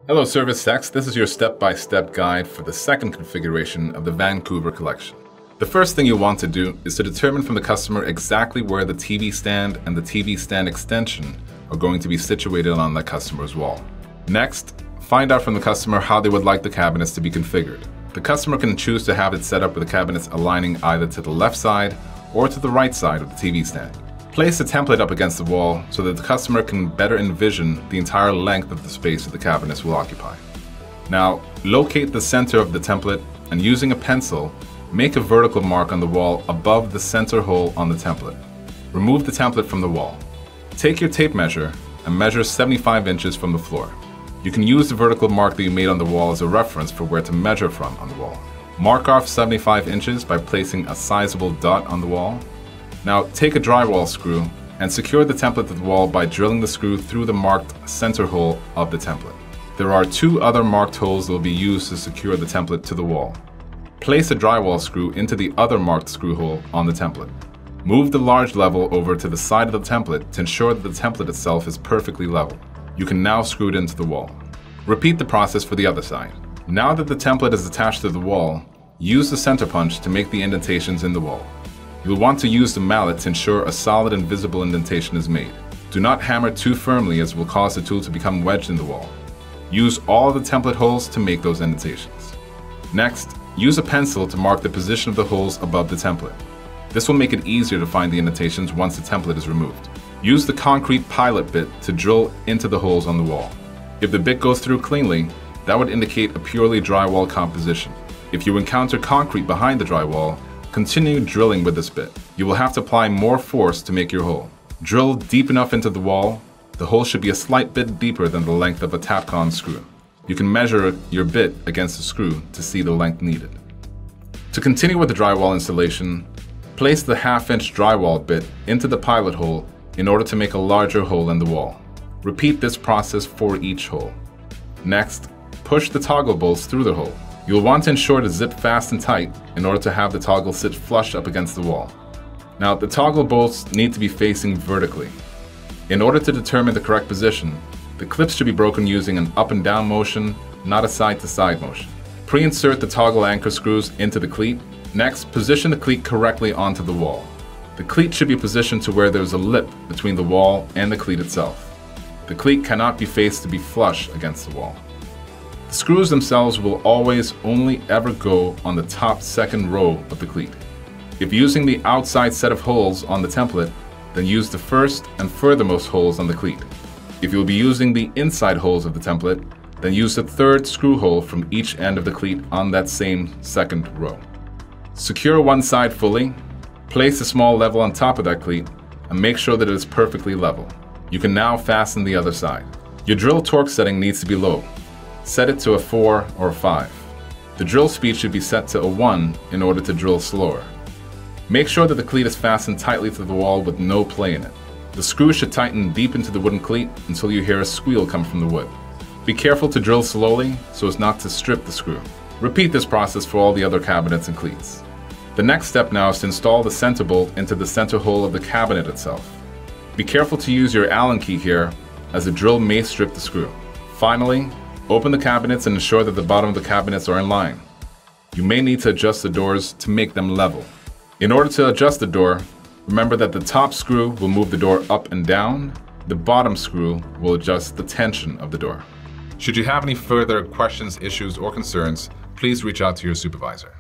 Hello Service Techs, this is your step-by-step guide for the second configuration of the Vancouver collection. The first thing you'll want to do is to determine from the customer exactly where the TV stand and the TV stand extension are going to be situated on that customer's wall. Next, find out from the customer how they would like the cabinets to be configured. The customer can choose to have it set up with the cabinets aligning either to the left side or to the right side of the TV stand. Place the template up against the wall so that the customer can better envision the entire length of the space that the cabinets will occupy. Now, locate the center of the template and using a pencil, make a vertical mark on the wall above the center hole on the template. Remove the template from the wall. Take your tape measure and measure 75 inches from the floor. You can use the vertical mark that you made on the wall as a reference for where to measure from on the wall. Mark off 75 inches by placing a sizable dot on the wall. Now take a drywall screw and secure the template to the wall by drilling the screw through the marked center hole of the template. There are two other marked holes that will be used to secure the template to the wall. Place a drywall screw into the other marked screw hole on the template. Move the large level over to the side of the template to ensure that the template itself is perfectly level. You can now screw it into the wall. Repeat the process for the other side. Now that the template is attached to the wall, use the center punch to make the indentations in the wall. You'll want to use the mallet to ensure a solid and visible indentation is made. Do not hammer too firmly as it will cause the tool to become wedged in the wall. Use all of the template holes to make those indentations. Next, use a pencil to mark the position of the holes above the template. This will make it easier to find the indentations once the template is removed. Use the concrete pilot bit to drill into the holes on the wall. If the bit goes through cleanly, that would indicate a purely drywall composition. If you encounter concrete behind the drywall, continue drilling with this bit. You will have to apply more force to make your hole. Drill deep enough into the wall. The hole should be a slight bit deeper than the length of a Tapcon screw. You can measure your bit against the screw to see the length needed. To continue with the drywall installation, place the 1/2-inch drywall bit into the pilot hole in order to make a larger hole in the wall. Repeat this process for each hole. Next, push the toggle bolts through the hole. You'll want to ensure to zip fast and tight in order to have the toggle sit flush up against the wall. Now, the toggle bolts need to be facing vertically. In order to determine the correct position, the clips should be broken using an up and down motion, not a side to side motion. Pre-insert the toggle anchor screws into the cleat. Next, position the cleat correctly onto the wall. The cleat should be positioned to where there is a lip between the wall and the cleat itself. The cleat cannot be faced to be flush against the wall. The screws themselves will always only ever go on the top second row of the cleat. If using the outside set of holes on the template, then use the first and furthermost holes on the cleat. If you'll be using the inside holes of the template, then use the third screw hole from each end of the cleat on that same second row. Secure one side fully. Place a small level on top of that cleat and make sure that it is perfectly level. You can now fasten the other side. Your drill torque setting needs to be low. Set it to a 4 or a 5. The drill speed should be set to a 1 in order to drill slower. Make sure that the cleat is fastened tightly to the wall with no play in it. The screw should tighten deep into the wooden cleat until you hear a squeal come from the wood. Be careful to drill slowly so as not to strip the screw. Repeat this process for all the other cabinets and cleats. The next step now is to install the center bolt into the center hole of the cabinet itself. Be careful to use your Allen key here, as the drill may strip the screw. Finally, open the cabinets and ensure that the bottom of the cabinets are in line. You may need to adjust the doors to make them level. In order to adjust the door, remember that the top screw will move the door up and down. The bottom screw will adjust the tension of the door. Should you have any further questions, issues, or concerns, please reach out to your supervisor.